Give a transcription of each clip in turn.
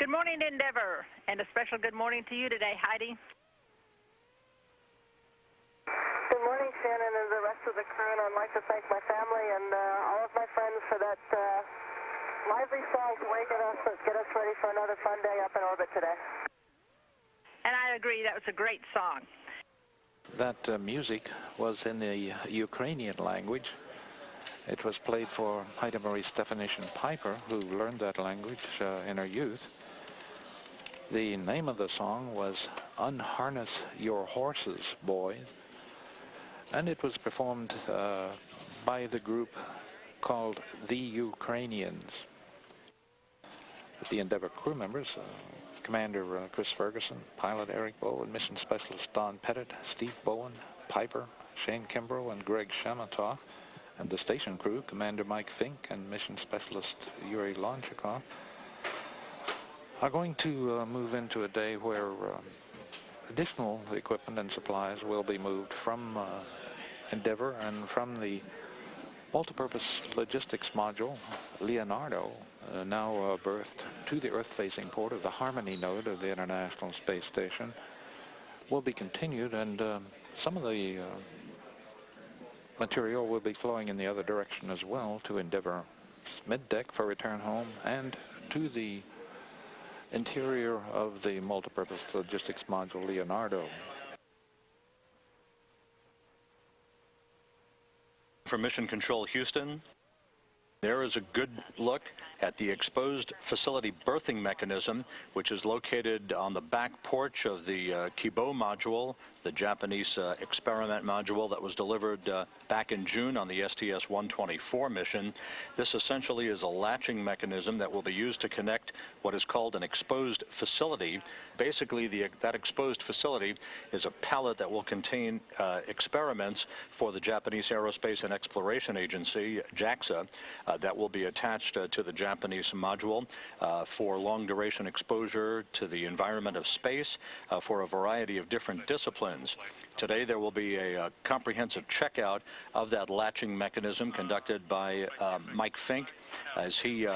Good morning, Endeavor, and a special good morning to you today, Heidi. Good morning, Shannon, and the rest of the crew, and I'd like to thank my family and all of my friends for that lively song to get us ready for another fun day up in orbit today. And I agree, that was a great song. That music was in the Ukrainian language. It was played for Heidi Marie Stefanishin Piper, who learned that language in her youth. The name of the song was Unharness Your Horses, Boys, and it was performed by the group called The Ukrainians. The Endeavour crew members, Commander Chris Ferguson, Pilot Eric Bowen, Mission Specialist Don Pettit, Steve Bowen, Piper, Shane Kimbrough, and Greg Shamatoff, and the station crew, Commander Mike Fink and Mission Specialist Yuri Lonchikov, are going to move into a day where additional equipment and supplies will be moved from Endeavour and from the multipurpose logistics module, Leonardo, now berthed to the Earth-facing port of the Harmony node of the International Space Station, will be continued, and some of the material will be flowing in the other direction as well to Endeavour mid-deck for return home and to the interior of the multipurpose logistics module Leonardo. From Mission Control Houston, there is a good look at the exposed facility berthing mechanism, which is located on the back porch of the Kibo module, the Japanese experiment module that was delivered back in June on the STS-124 mission. This essentially is a latching mechanism that will be used to connect what is called an exposed facility. Basically, that exposed facility is a pallet that will contain experiments for the Japanese Aerospace and Exploration Agency, JAXA, that will be attached to the Japanese module for long-duration exposure to the environment of space for a variety of different disciplines. Today there will be a comprehensive checkout of that latching mechanism conducted by Mike Fink as he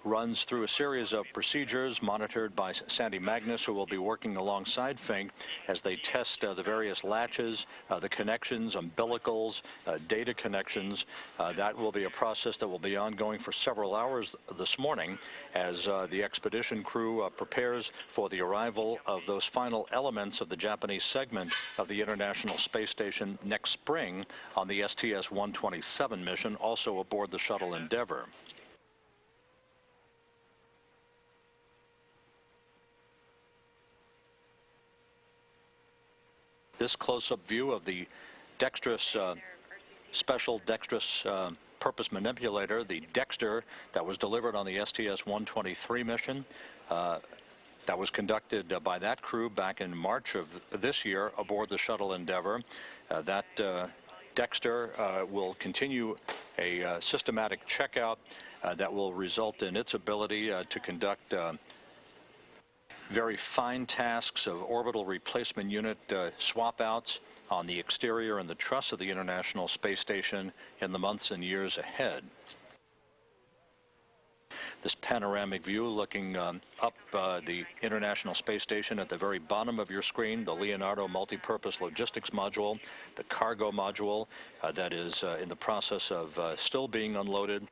runs through a series of procedures monitored by Sandy Magnus, who will be working alongside Fink as they test the various latches, the connections, umbilicals, data connections. That will be a process that will be ongoing for several hours this morning as the expedition crew prepares for the arrival of those final elements of the Japanese segment of the International Space Station next spring on the STS-127 mission, also aboard the shuttle Endeavour. This close-up view of the dexterous, special dexterous purpose manipulator, the Dexter, that was delivered on the STS-123 mission, that was conducted by that crew back in March of this year aboard the shuttle Endeavour. That Dexter will continue a systematic checkout that will result in its ability to conduct very fine tasks of orbital replacement unit swap outs on the exterior and the truss of the International Space Station in the months and years ahead. This panoramic view looking up the International Space Station at the very bottom of your screen, the Leonardo multipurpose logistics module, the cargo module that is in the process of still being unloaded.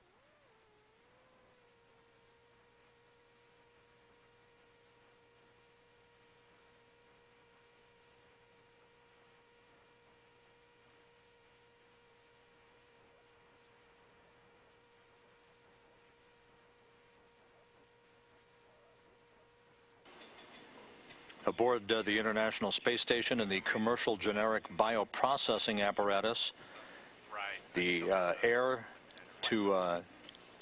Aboard the International Space Station in the commercial generic bioprocessing apparatus, the heir to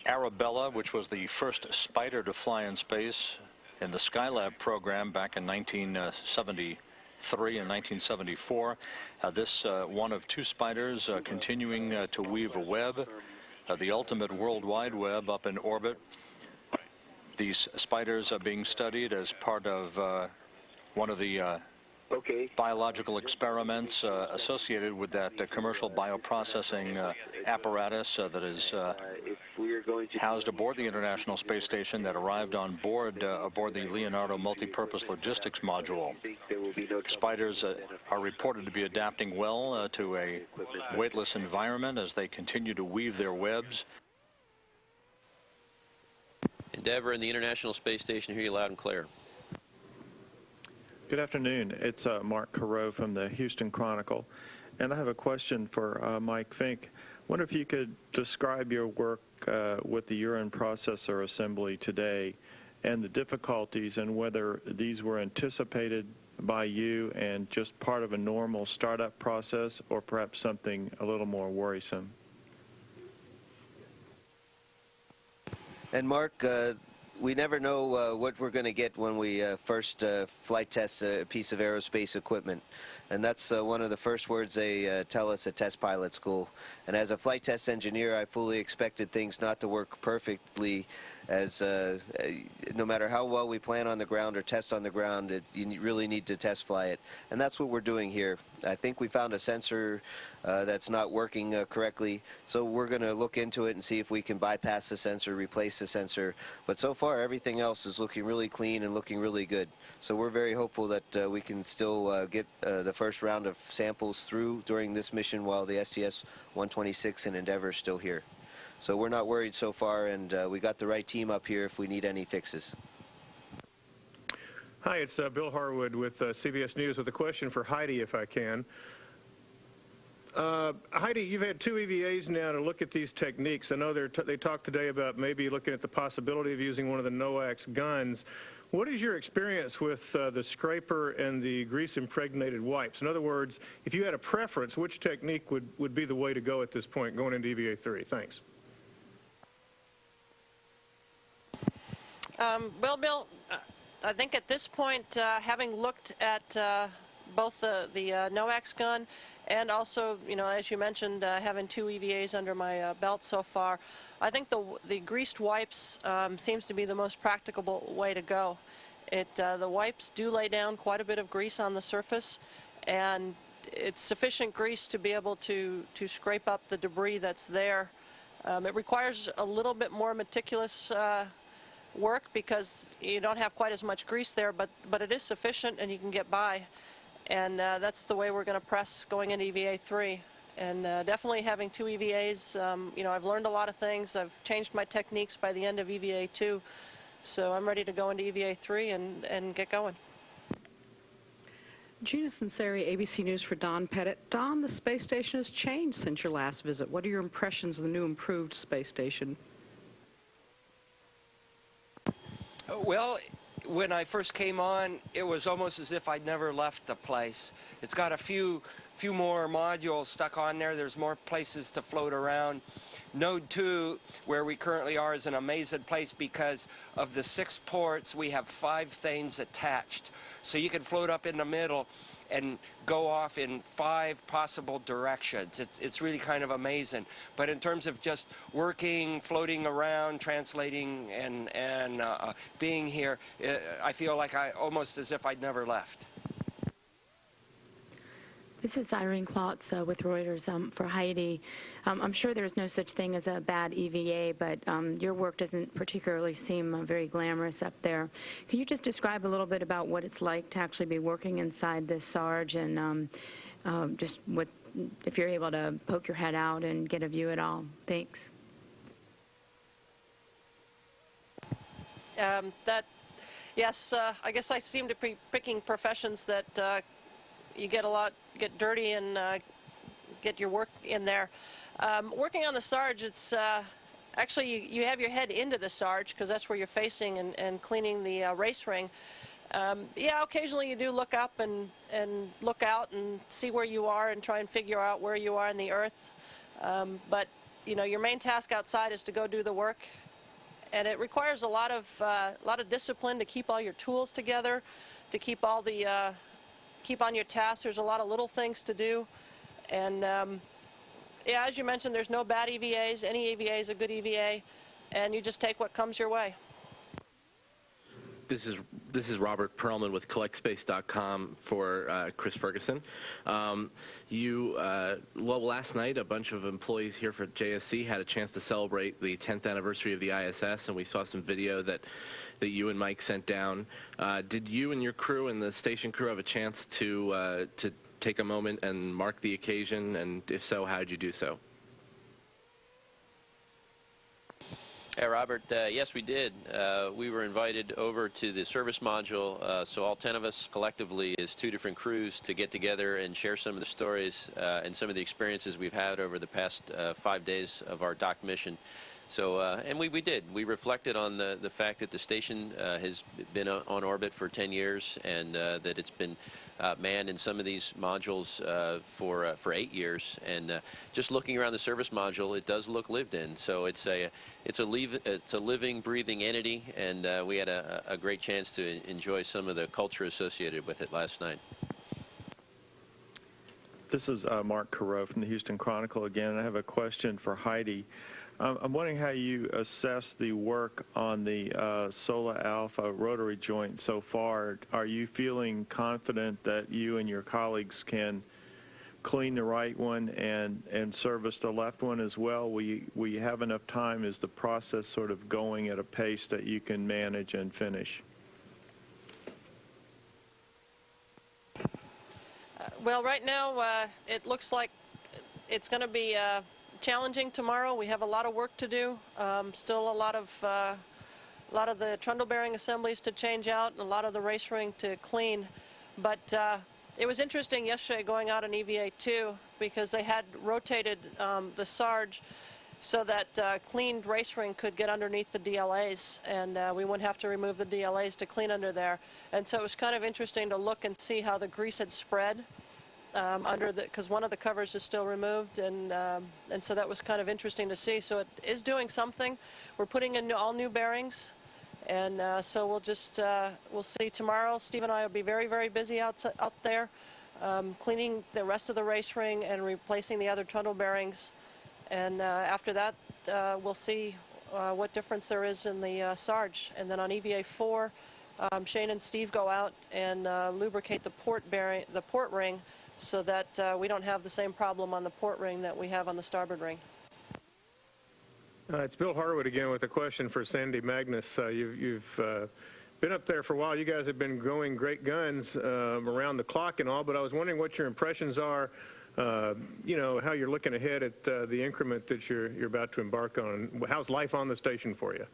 Arabella, which was the first Spider to fly in space in the Skylab program back in 1973 and 1974. This one of two Spiders continuing to weave a web, the ultimate World Wide Web up in orbit. These Spiders are being studied as part of one of the biological experiments associated with that commercial bioprocessing apparatus that is housed aboard the International Space Station that arrived on board aboard the Leonardo Multipurpose Logistics Module. Spiders are reported to be adapting well to a weightless environment as they continue to weave their webs. Endeavour and the International Space Station, hear you loud and clear. Good afternoon. It's Mark Carreau from the Houston Chronicle, and I have a question for Mike Fink. I wonder if you could describe your work with the urine processor assembly today and the difficulties and whether these were anticipated by you and just part of a normal startup process or perhaps something a little more worrisome. And Mark, we never know what we're going to get when we first flight test a piece of aerospace equipment. And that's one of the first words they tell us at test pilot school. And as a flight test engineer, I fully expected things not to work perfectly, as no matter how well we plan on the ground or test on the ground, you really need to test fly it. And that's what we're doing here. I think we found a sensor that's not working correctly, so we're going to look into it and see if we can bypass the sensor, replace the sensor. But so far, everything else is looking really clean and looking really good. So we're very hopeful that we can still get the first round of samples through during this mission while the STS-126 and Endeavour is still here. So we're not worried so far, and we got the right team up here if we need any fixes. Hi, it's Bill Harwood with CBS News with a question for Heidi, if I can. Heidi, you've had 2 EVAs now to look at these techniques. I know they talked today about maybe looking at the possibility of using one of the NOAC's guns. What is your experience with the scraper and the grease-impregnated wipes? In other words, if you had a preference, which technique would be the way to go at this point going into EVA 3? Thanks. Well, Bill, I think at this point, having looked at both the NOAC's gun and also, as you mentioned, having 2 EVAs under my belt so far, I think the greased wipes seems to be the most practicable way to go. The wipes do lay down quite a bit of grease on the surface, and it's sufficient grease to be able to scrape up the debris that's there. It requires a little bit more meticulous work because you don't have quite as much grease there, but it is sufficient and you can get by. And that's the way we're going to press going into EVA 3. And definitely having 2 EVAs, I've learned a lot of things. I've changed my techniques by the end of EVA 2. So I'm ready to go into EVA 3 and get going. Gina Sinceri, ABC News for Don Pettit. Don, the space station has changed since your last visit. What are your impressions of the new improved space station? Well, when I first came on, it was almost as if I'd never left the place. It's got a few more modules stuck on there. There's more places to float around. Node 2, where we currently are, is an amazing place because of the 6 ports. We have 5 things attached. So you can float up in the middle and go off in 5 possible directions. It's really kind of amazing. But in terms of just working, floating around, translating, and being here, I feel like almost as if I'd never left. This is Irene Klotz with Reuters for Heidi. I'm sure there's no such thing as a bad EVA, but your work doesn't particularly seem very glamorous up there. Can you just describe a little bit about what it's like to actually be working inside this Sarge and just if you're able to poke your head out and get a view at all? Thanks. Yes, I guess I seem to be picking professions that you get dirty and get your work in there. Working on the Sarge, it's actually you have your head into the Sarge because that's where you're facing and cleaning the race ring. Yeah, occasionally you do look up and look out and see where you are and try and figure out where you are in the Earth. But your main task outside is to go do the work, and it requires a lot of discipline to keep all your tools together, to keep all the keep on your tasks. There's a lot of little things to do, and yeah, as you mentioned, there's no bad EVAs. Any EVA is a good EVA, and you just take what comes your way. This is Robert Perlman with CollectSpace.com for Chris Ferguson. Last night, a bunch of employees here for JSC had a chance to celebrate the 10th anniversary of the ISS, and we saw some video that you and Mike sent down. Did you and your crew and the station crew have a chance to take a moment and mark the occasion, and if so, how did you do so? Hey, Robert, yes, we did. We were invited over to the service module, so all 10 of us collectively as 2 different crews to get together and share some of the stories and some of the experiences we've had over the past 5 days of our dock mission. So, and we did. We reflected on the fact that the station has been on orbit for 10 years and that it's been manned in some of these modules for 8 years. And just looking around the service module, it does look lived in. So it's a living, breathing entity, and we had a great chance to enjoy some of the culture associated with it last night. This is Mark Carew from the Houston Chronicle again. I have a question for Heidi. I'm wondering how you assess the work on the Sola Alpha rotary joint so far. Are you feeling confident that you and your colleagues can clean the right one and service the left one as well? Will you have enough time? Is the process sort of going at a pace that you can manage and finish? Well, right now it looks like it's going to be challenging tomorrow. We have a lot of work to do. Still a lot of the trundle bearing assemblies to change out and a lot of the race ring to clean. But it was interesting yesterday going out on EVA 2 because they had rotated the Sarge so that cleaned race ring could get underneath the DLAs, and we wouldn't have to remove the DLAs to clean under there. And so it was kind of interesting to look and see how the grease had spread because one of the covers is still removed, and so that was kind of interesting to see. So it is doing something. We're putting in all new bearings, and so we'll see tomorrow. Steve and I will be very, very busy out there cleaning the rest of the race ring and replacing the other trundle bearings, and after that we'll see what difference there is in the Sarge. And then on EVA 4, Shane and Steve go out and lubricate the port ring, so that we don't have the same problem on the port ring that we have on the starboard ring. It's Bill Harwood again with a question for Sandy Magnus. You've been up there for a while. You guys have been growing great guns around the clock and all, but I was wondering what your impressions are, you know, how you're looking ahead at the increment that you're about to embark on. How's life on the station for you?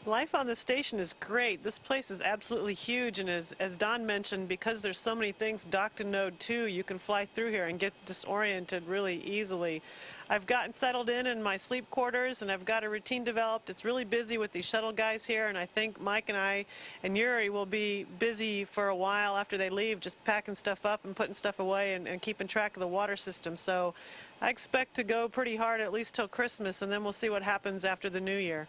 Life on the station is great. This place is absolutely huge, and as Don mentioned, because there's so many things docked in Node 2, you can fly through here and get disoriented really easily. I've gotten settled in my sleep quarters, and I've got a routine developed. It's really busy with these shuttle guys here, and I think Mike and I and Yuri will be busy for a while after they leave, just packing stuff up and putting stuff away and keeping track of the water system. So I expect to go pretty hard at least till Christmas, and then we'll see what happens after the new year.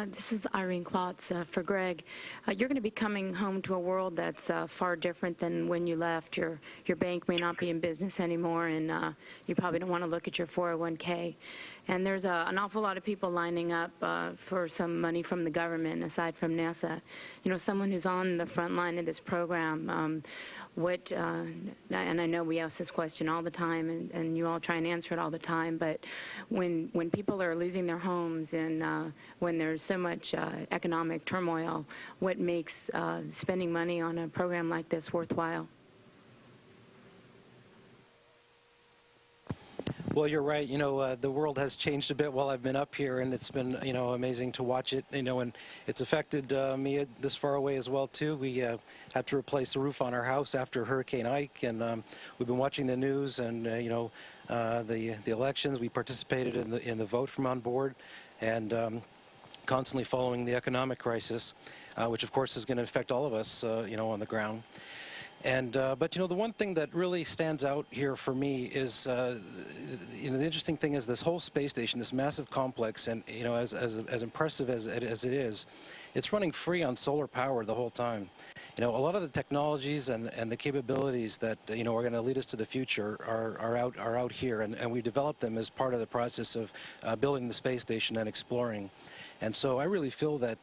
This is Irene Klotz for Greg. You're going to be coming home to a world that's far different than when you left. Your bank may not be in business anymore, and you probably don't want to look at your 401k. And there's an awful lot of people lining up for some money from the government, aside from NASA. You know, someone who's on the front line of this program, and I know we ask this question all the time, and you all try and answer it all the time, but when people are losing their homes and when there's so much economic turmoil, what makes spending money on a program like this worthwhile? Well, you're right. You know, the world has changed a bit while I've been up here, and it's been, you know, amazing to watch it. You know, and it's affected me this far away as well, too. We had to replace the roof on our house after Hurricane Ike, and we've been watching the news and, you know, the elections. We participated in the vote from on board, and constantly following the economic crisis, which, of course, is going to affect all of us, you know, on the ground. And but you know, the one thing that really stands out here for me is you know, the interesting thing is this whole space station, this massive complex, and you know, as impressive as it is, it's running free on solar power the whole time. You know, a lot of the technologies and the capabilities that you know are going to lead us to the future are out here, and we developed them as part of the process of building the space station and exploring. And so I really feel that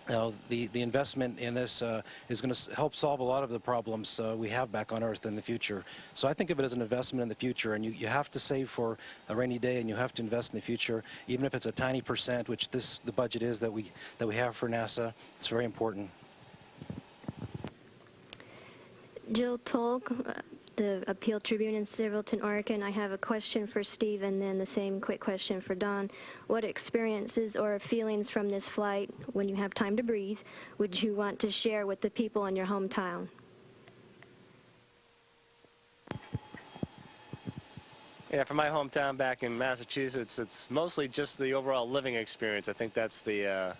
you know, the investment in this is going to help solve a lot of the problems we have back on Earth in the future. So I think of it as an investment in the future, and you have to save for a rainy day, and you have to invest in the future, even if it's a tiny percent, which the budget is that we have for NASA. It's very important. Jill Tolk, the Appeal Tribune in Silverton, Oregon. I have a question for Steve and then the same quick question for Don. What experiences or feelings from this flight, when you have time to breathe, would you want to share with the people in your hometown? Yeah, for my hometown back in Massachusetts, it's mostly just the overall living experience. I think that's the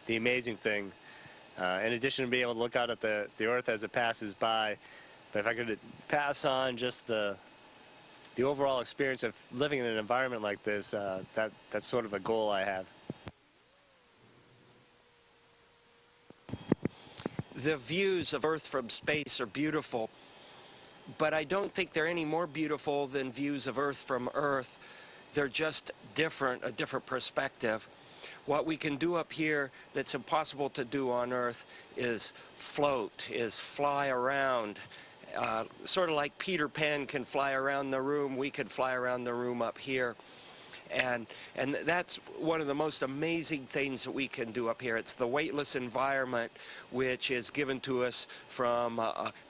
amazing thing. In addition to being able to look out at the Earth as it passes by, but if I could pass on just the overall experience of living in an environment like this, that's sort of a goal I have. The views of Earth from space are beautiful, but I don't think they're any more beautiful than views of Earth from Earth. They're just different, a different perspective. What we can do up here that's impossible to do on Earth is float, is fly around. Sort of like Peter Pan can fly around the room, we could fly around the room up here. And that's one of the most amazing things that we can do up here. It's the weightless environment which is given to us from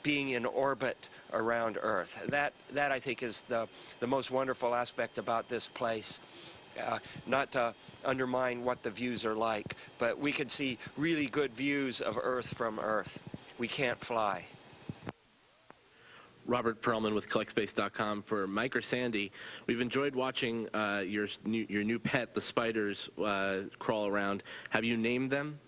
being in orbit around Earth. That I think is the most wonderful aspect about this place. Not to undermine what the views are like, but we can see really good views of Earth from Earth. We can't fly. Robert Perlman with CollectSpace.com. For Mike or Sandy, we've enjoyed watching your new pet, the spiders, crawl around. Have you named them?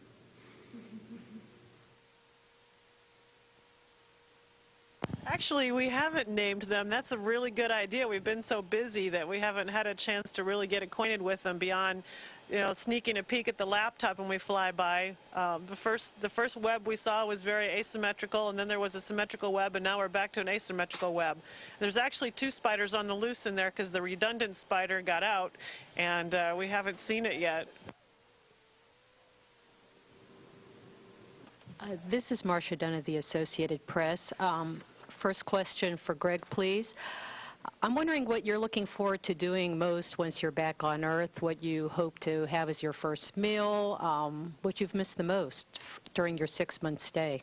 Actually, we haven't named them. That's a really good idea. We've been so busy that we haven't had a chance to really get acquainted with them beyond, you know, sneaking a peek at the laptop when we fly by. The first web we saw was very asymmetrical, and then there was a symmetrical web, and now we're back to an asymmetrical web. There's actually 2 spiders on the loose in there because the redundant spider got out, and we haven't seen it yet. This is Marcia Dunn of the Associated Press. First question for Greg, please. I'm wondering what you're looking forward to doing most once you're back on Earth, what you hope to have as your first meal, what you've missed the most during your 6-month stay.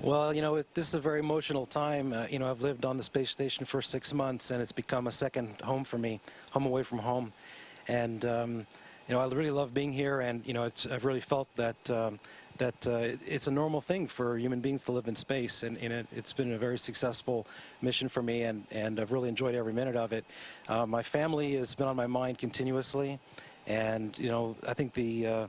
Well, you know, this is a very emotional time. You know, I've lived on the space station for 6 months, and it's become a second home for me, home away from home. And, you know, I really love being here, and, you know, I've really felt that it's a normal thing for human beings to live in space, and it's been a very successful mission for me, and I've really enjoyed every minute of it. My family has been on my mind continuously, and, you know, I think the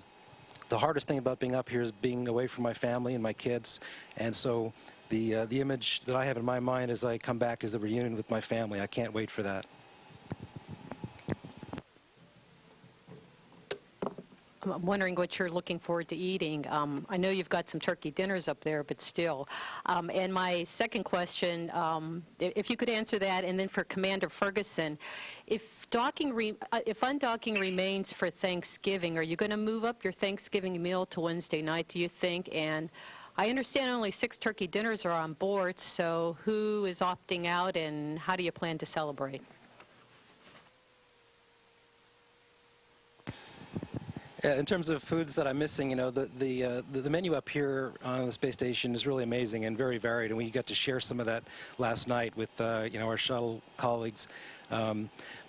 hardest thing about being up here is being away from my family and my kids, and so the image that I have in my mind as I come back is the reunion with my family. I can't wait for that. I'm wondering what you're looking forward to eating. I know you've got some turkey dinners up there, but still. And my second question, if you could answer that, and then for Commander Ferguson, if undocking remains for Thanksgiving, are you going to move up your Thanksgiving meal to Wednesday night, do you think? And I understand only 6 turkey dinners are on board, so who is opting out, and how do you plan to celebrate? In terms of foods that I'm missing, you know, the menu up here on the space station is really amazing and very varied, and we got to share some of that last night with you know, our shuttle colleagues.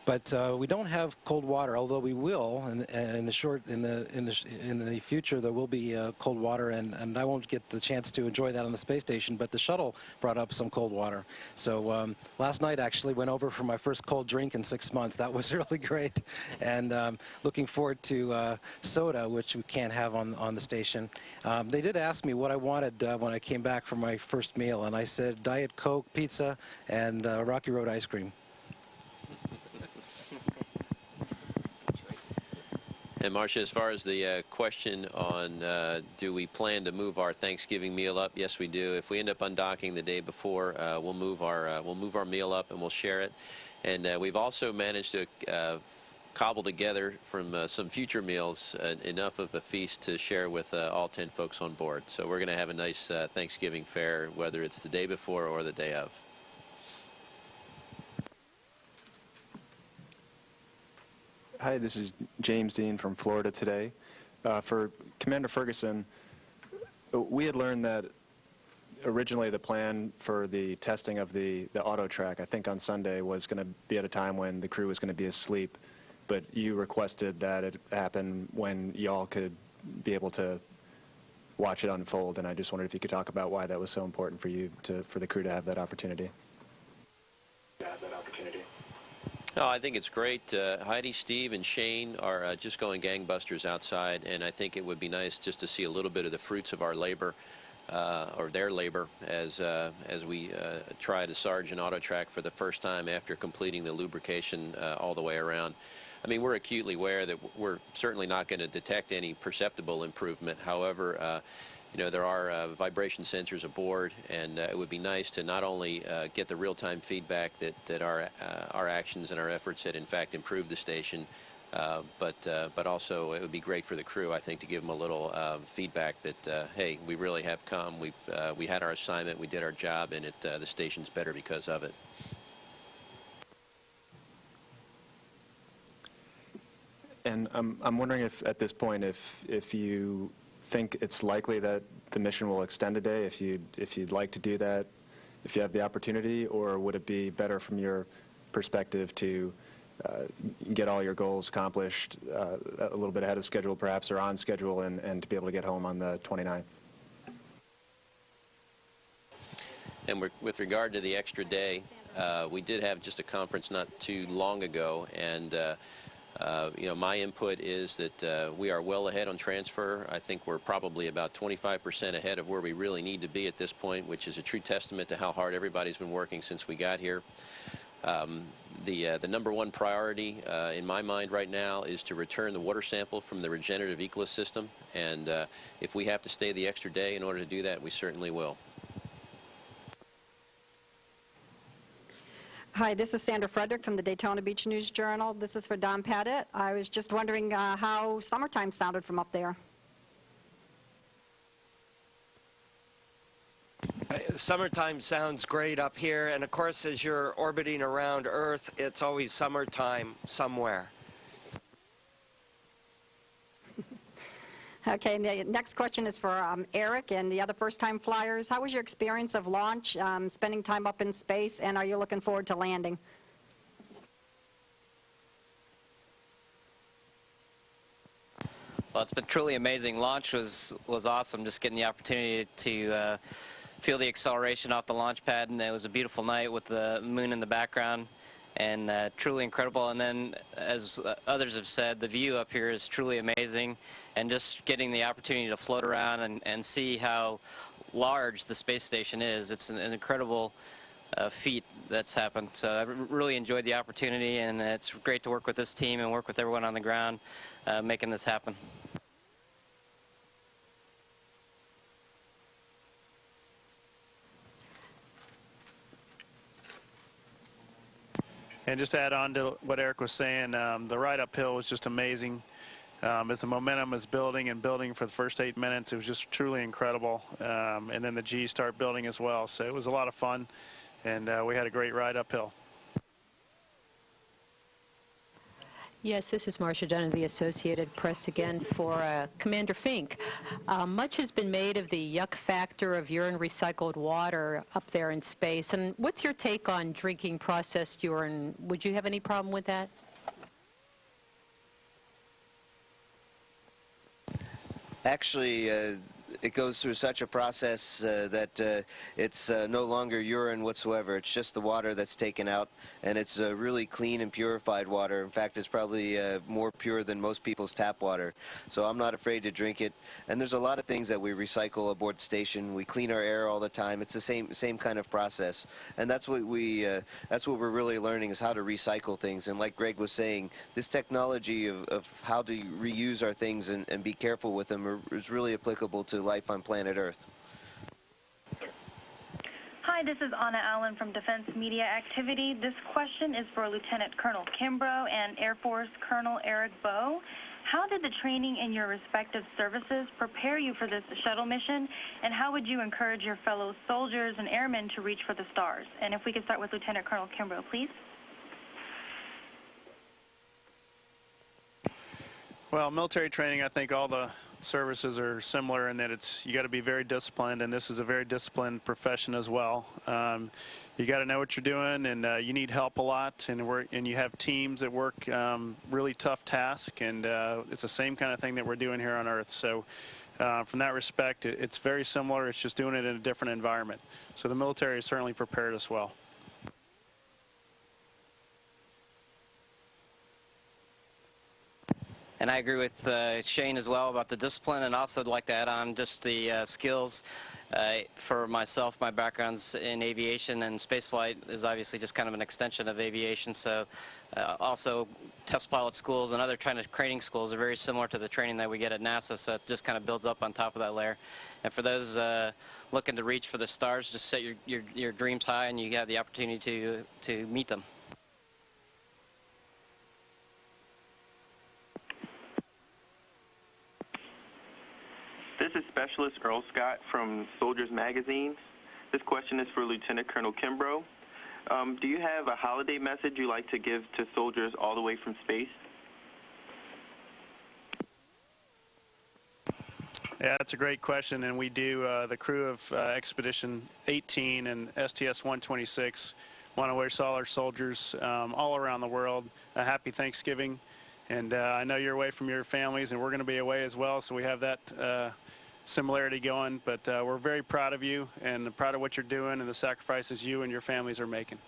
But we don't have cold water, although we will in the future. There will be cold water, and I won't get the chance to enjoy that on the space station. But the shuttle brought up some cold water. So last night actually went over for my first cold drink in 6 months. That was really great, and looking forward to soda, which we can't have on the station. They did ask me what I wanted when I came back from my first meal, and I said Diet Coke, pizza, and Rocky Road ice cream. And Marcia, as far as the question on do we plan to move our Thanksgiving meal up? Yes, we do. If we end up undocking the day before, we'll move our meal up and we'll share it. And we've also managed to cobble together from some future meals enough of a feast to share with all 10 folks on board. So we're going to have a nice Thanksgiving fare, whether it's the day before or the day of. Hi, this is James Dean from Florida today. For Commander Ferguson, we had learned that originally the plan for the testing of the auto track, I think on Sunday, was going to be at a time when the crew was going to be asleep, but you requested that it happen when y'all could be able to watch it unfold, and I just wondered if you could talk about why that was so important for you, for the crew to have that opportunity. Oh, I think it's great. Heidi, Steve, and Shane are just going gangbusters outside, and I think it would be nice just to see a little bit of the fruits of our labor, or their labor, as we try to sarge an auto track for the first time after completing the lubrication all the way around. I mean, we're acutely aware that we're certainly not going to detect any perceptible improvement. However, you know, there are vibration sensors aboard, and it would be nice to not only get the real-time feedback that our actions and our efforts had in fact improved the station, but also it would be great for the crew, I think, to give them a little feedback that hey, we really have come. We had our assignment, we did our job, and the station's better because of it. And I'm wondering if at this point, if you think it's likely that the mission will extend a day, if you'd like to do that, if you have the opportunity, or would it be better from your perspective to get all your goals accomplished a little bit ahead of schedule, perhaps, or on schedule, and to be able to get home on the 29th? And with regard to the extra day, we did have just a conference not too long ago, and you know, my input is that we are well ahead on transfer. I think we're probably about 25% ahead of where we really need to be at this point, which is a true testament to how hard everybody's been working since we got here. The number one priority in my mind right now is to return the water sample from the regenerative ecosystem, and if we have to stay the extra day in order to do that, we certainly will. Hi, this is Sandra Frederick from the Daytona Beach News Journal. This is for Don Pettit. I was just wondering how summertime sounded from up there. Summertime sounds great up here, and of course as you're orbiting around Earth, it's always summertime somewhere. Okay, and the next question is for Eric and the other first-time flyers. How was your experience of launch, spending time up in space, and are you looking forward to landing? Well, it's been truly amazing. Launch was awesome, just getting the opportunity to feel the acceleration off the launch pad, and it was a beautiful night with the moon in the background, and truly incredible. And then, as others have said, the view up here is truly amazing, and just getting the opportunity to float around and see how large the space station is. It's an incredible feat that's happened. So I really enjoyed the opportunity, and it's great to work with this team and work with everyone on the ground making this happen. And just to add on to what Eric was saying, the ride uphill was just amazing. As the momentum was building and building for the first 8 minutes, it was just truly incredible. And then the G's start building as well. So it was a lot of fun, and we had a great ride uphill. Yes, this is Marcia Dunn of the Associated Press again for Commander Fink. Much has been made of the yuck factor of urine recycled water up there in space. And what's your take on drinking processed urine? Would you have any problem with that? Actually, it goes through such a process that it's no longer urine whatsoever. It's just the water that's taken out, and it's really clean and purified water. In fact, it's probably more pure than most people's tap water. So I'm not afraid to drink it. And there's a lot of things that we recycle aboard the station. We clean our air all the time. It's the same kind of process, and that's what we're really learning, is how to recycle things. And like Greg was saying, this technology of how to reuse our things and be careful with them is really applicable to life on planet Earth. Hi, this is Anna Allen from Defense Media Activity. This question is for Lieutenant Colonel Kimbrough and Air Force Colonel Eric Bowe. How did the training in your respective services prepare you for this shuttle mission, and how would you encourage your fellow soldiers and airmen to reach for the stars? And if we could start with Lieutenant Colonel Kimbrough, please. Well, military training, I think all the services are similar in that you got to be very disciplined, and this is a very disciplined profession as well. You got to know what you're doing, and you need help a lot, and you have teams that work really tough tasks, and it's the same kind of thing that we're doing here on Earth. So from that respect, it's very similar. It's just doing it in a different environment. So the military is certainly prepared as well. And I agree with Shane as well about the discipline, and also I'd like to add on just the skills. For myself, my background's in aviation, and spaceflight is obviously just kind of an extension of aviation. So also test pilot schools and other training schools are very similar to the training that we get at NASA, so it just kind of builds up on top of that layer. And for those looking to reach for the stars, just set your dreams high, and you have the opportunity to meet them. This is Specialist Earl Scott from Soldiers Magazine. This question is for Lieutenant Colonel Kimbrough. Do you have a holiday message you'd like to give to soldiers all the way from space? Yeah, that's a great question, and we do. The crew of Expedition 18 and STS-126 want to wish all our soldiers all around the world a happy Thanksgiving. And I know you're away from your families, and we're going to be away as well, so we have that similarity going. But we're very proud of you and proud of what you're doing and the sacrifices you and your families are making.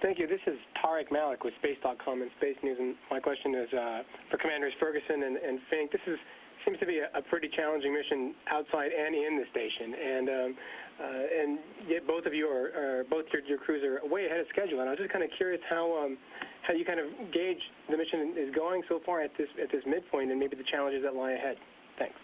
Thank you. This is Tariq Malik with Space.com and Space News, and my question is for Commanders Ferguson and Fink. This seems to be a pretty challenging mission outside and in the station, and yet both of you both your crews are way ahead of schedule. And I was just kind of curious how you kind of gauge the mission is going so far at this midpoint, and maybe the challenges that lie ahead. Thanks.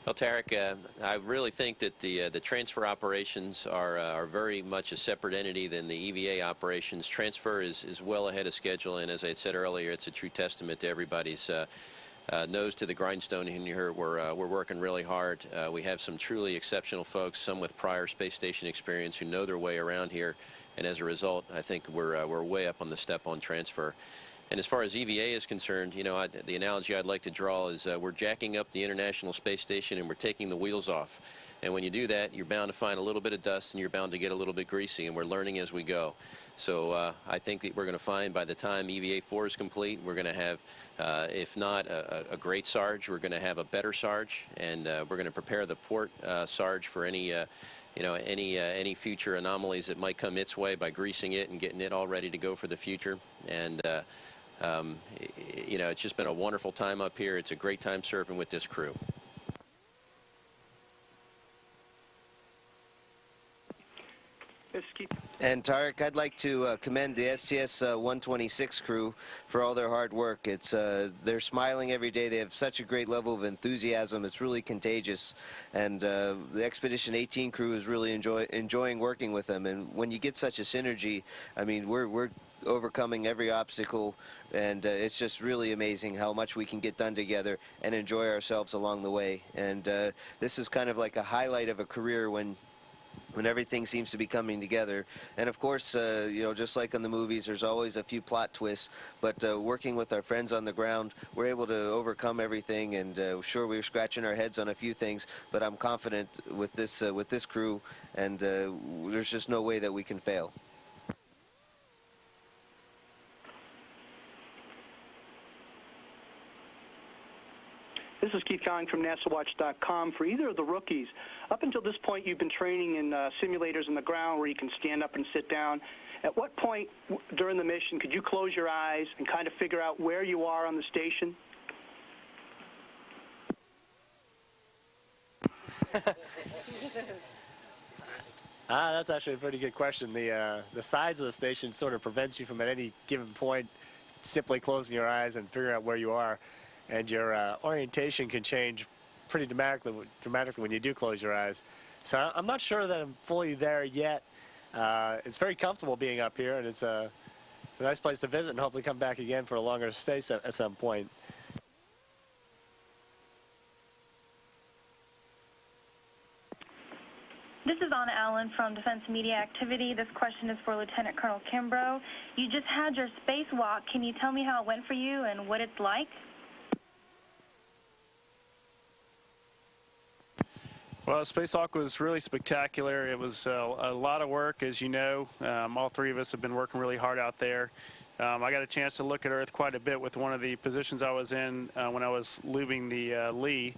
Well, Tarek, I really think that the transfer operations are very much a separate entity than the EVA operations. Transfer is well ahead of schedule, and as I said earlier, it's a true testament to everybody's nose to the grindstone in here. We're working really hard. We have some truly exceptional folks, some with prior space station experience, who know their way around here, and as a result, I think we're way up on the step on transfer. And as far as EVA is concerned, you know, the analogy I'd like to draw is we're jacking up the International Space Station and we're taking the wheels off. And when you do that, you're bound to find a little bit of dust and you're bound to get a little bit greasy, and we're learning as we go. So I think that we're going to find by the time EVA-4 is complete, we're going to have, if not a great Sarge, we're going to have a better Sarge, and we're going to prepare the port Sarge for any any future anomalies that might come its way by greasing it and getting it all ready to go for the future. And you know, it's just been a wonderful time up here. It's a great time serving with this crew. And Tarek, I'd like to commend the STS-126 crew for all their hard work. They're smiling every day. They have such a great level of enthusiasm. It's really contagious. And the Expedition 18 crew is really enjoying working with them. And when you get such a synergy, I mean, we're overcoming every obstacle, and it's just really amazing how much we can get done together and enjoy ourselves along the way. And this is kind of like a highlight of a career when everything seems to be coming together. And of course, you know, just like in the movies, there's always a few plot twists, but working with our friends on the ground, we're able to overcome everything. And sure, we're scratching our heads on a few things, but I'm confident with this crew, and there's just no way that we can fail. This is Keith Conning from NASAWatch.com. For either of the rookies, up until this point, you've been training in simulators on the ground where you can stand up and sit down. At what point during the mission could you close your eyes and kind of figure out where you are on the station? That's actually a pretty good question. The size of the station sort of prevents you from at any given point simply closing your eyes and figuring out where you are. And your orientation can change pretty dramatically when you do close your eyes. So I'm not sure that I'm fully there yet. It's very comfortable being up here, and it's a nice place to visit and hopefully come back again for a longer stay at some point. This is Anna Allen from Defense Media Activity. This question is for Lieutenant Colonel Kimbrough. You just had your spacewalk. Can you tell me how it went for you and what it's like? Well, spacewalk was really spectacular. It was a lot of work, as you know. All three of us have been working really hard out there. I got a chance to look at Earth quite a bit with one of the positions I was in when I was lubing the Lee,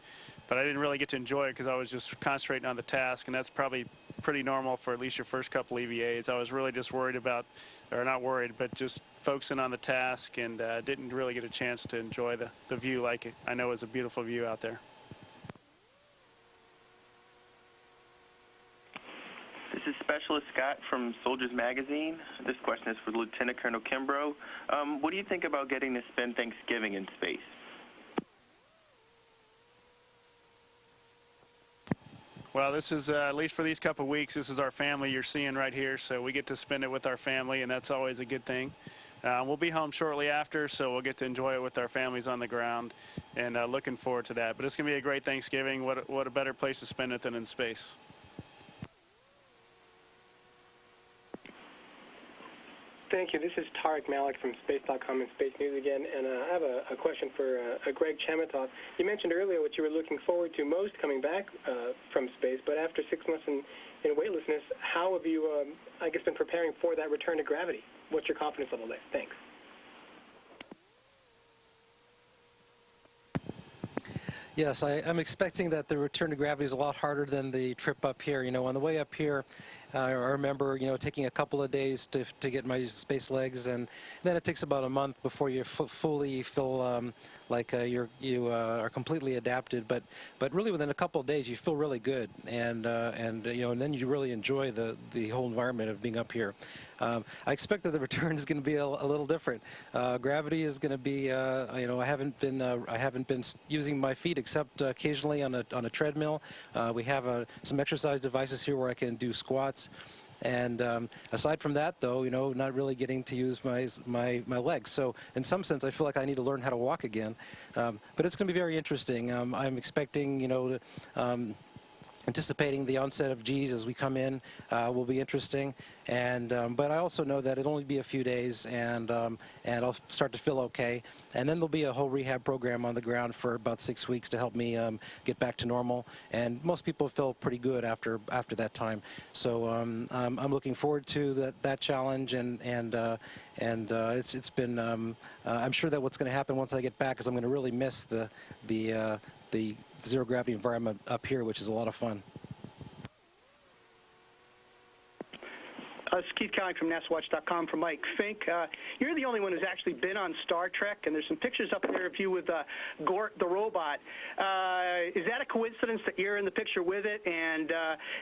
but I didn't really get to enjoy it because I was just concentrating on the task, and that's probably pretty normal for at least your first couple EVAs. I was really just worried about, or not worried, but just focusing on the task, and didn't really get a chance to enjoy the view like I know is a beautiful view out there. This is Specialist Scott from Soldiers Magazine. This question is for Lieutenant Colonel Kimbrough. What do you think about getting to spend Thanksgiving in space? Well, this is, at least for these couple of weeks, this is our family you're seeing right here, so we get to spend it with our family, and that's always a good thing. We'll be home shortly after, so we'll get to enjoy it with our families on the ground, and looking forward to that. But it's going to be a great Thanksgiving. What a better place to spend it than in space. Thank you. This is Tarek Malik from Space.com and Space News again, and I have a question for Greg Chemetoff. You mentioned earlier what you were looking forward to most coming back from space, but after 6 months in weightlessness, how have you, I guess, been preparing for that return to gravity? What's your confidence level there? Thanks. Yes, I'm expecting that the return to gravity is a lot harder than the trip up here. You know, on the way up here, I remember, you know, taking a couple of days to get my space legs, and then it takes about a month before you fully feel like you are completely adapted. But really, within a couple of days, you feel really good, and you know, and then you really enjoy the whole environment of being up here. I expect that the return is going to be a little different. Gravity is going to be, you know, I haven't been using my feet except occasionally on a treadmill. We have some exercise devices here where I can do squats. And aside from that, though, you know, not really getting to use my legs. So in some sense, I feel like I need to learn how to walk again. But it's going to be very interesting. I'm expecting, you know, anticipating the onset of G's as we come in will be interesting, and but I also know that it'll only be a few days, and I'll start to feel okay, and then there'll be a whole rehab program on the ground for about 6 weeks to help me get back to normal, and most people feel pretty good after that time. So I'm looking forward to that challenge, and it's been I'm sure that what's going to happen once I get back is I'm going to really miss the zero gravity environment up here, which is a lot of fun. This is Keith Cowling from NASAWatch.com for Mike Fink. You're the only one who's actually been on Star Trek, and there's some pictures up there of you with Gort the robot. Is that a coincidence that you're in the picture with it? And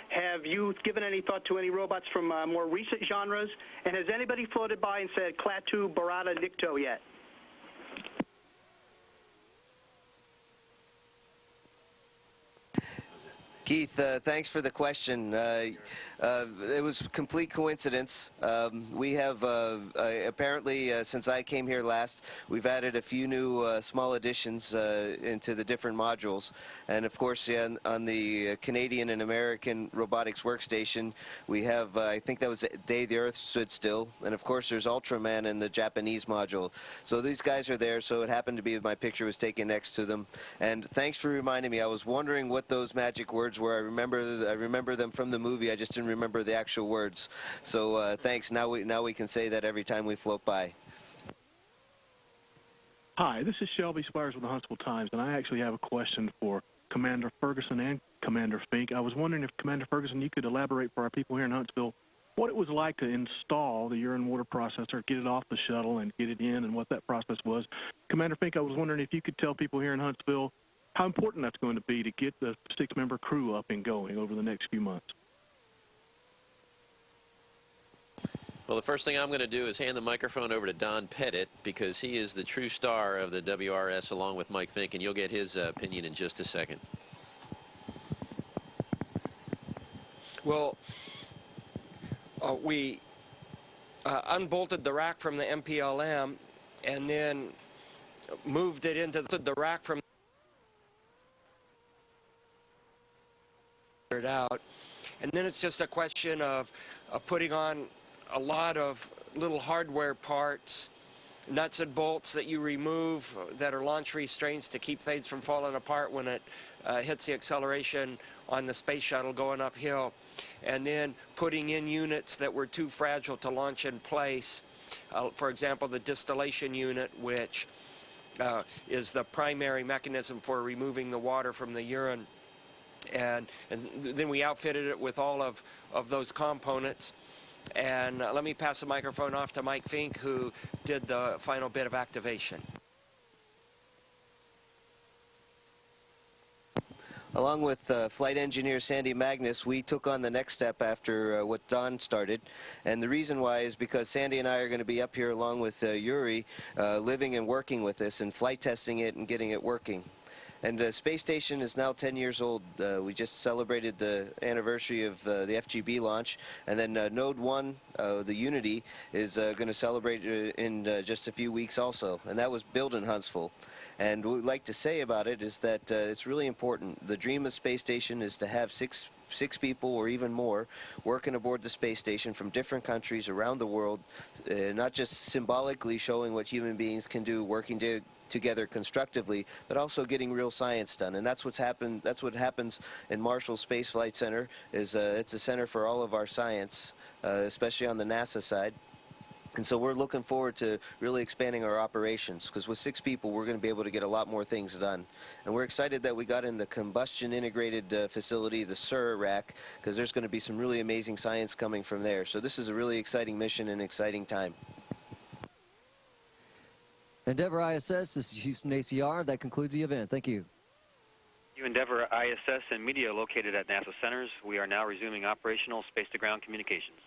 have you given any thought to any robots from more recent genres? And has anybody floated by and said Klaatu, Barada, Nikto yet? Keith, thanks for the question. It was a complete coincidence. We have apparently, since I came here last, we've added a few new small additions into the different modules. And of course, on the Canadian and American robotics workstation, we have, I think that was the Day the Earth Stood Still. And of course, there's Ultraman in the Japanese module. So these guys are there, so it happened to be my picture was taken next to them. And thanks for reminding me. I was wondering what those magic words were. I remember them from the movie. I just didn't remember the actual words. So thanks. Now we can say that every time we float by. Hi, this is Shelby Spires with the Huntsville Times, and I actually have a question for Commander Ferguson and Commander Fink. I was wondering if, Commander Ferguson, you could elaborate for our people here in Huntsville what it was like to install the urine water processor, get it off the shuttle, and get it in, and what that process was. Commander Fink, I was wondering if you could tell people here in Huntsville how important that's going to be to get the 6-member crew up and going over the next few months. Well, the first thing I'm going to do is hand the microphone over to Don Pettit, because he is the true star of the WRS along with Mike Fink, and you'll get his opinion in just a second. Well, we unbolted the rack from the MPLM and then moved it into the rack from it out, and then it's just a question of putting on a lot of little hardware parts, nuts and bolts that you remove that are launch restraints to keep things from falling apart when it hits the acceleration on the space shuttle going uphill, and then putting in units that were too fragile to launch in place. For example, the distillation unit, which is the primary mechanism for removing the water from the urine. And then we outfitted it with all of those components. And let me pass the microphone off to Mike Fink, who did the final bit of activation. Along with flight engineer Sandy Magnus, we took on the next step after what Don started. And the reason why is because Sandy and I are going to be up here along with Yuri, living and working with this and flight testing it and getting it working. And the space station is now 10 years old. We just celebrated the anniversary of the FGB launch. And then Node 1, the Unity, is going to celebrate in just a few weeks also. And that was built in Huntsville. And what we'd like to say about it is that it's really important. The dream of space station is to have six people or even more working aboard the space station from different countries around the world, not just symbolically showing what human beings can do working together constructively, but also getting real science done. And that's what's happened. That's what happens in Marshall Space Flight Center. It's a center for all of our science, especially on the NASA side. And so we're looking forward to really expanding our operations, because with 6 people, we're going to be able to get a lot more things done. And we're excited that we got in the combustion integrated facility, the SIR rack, because there's going to be some really amazing science coming from there. So this is a really exciting mission and exciting time. Endeavour ISS, this is Houston ACR. That concludes the event. Thank you. You Endeavour ISS and media located at NASA centers. We are now resuming operational space-to-ground communications.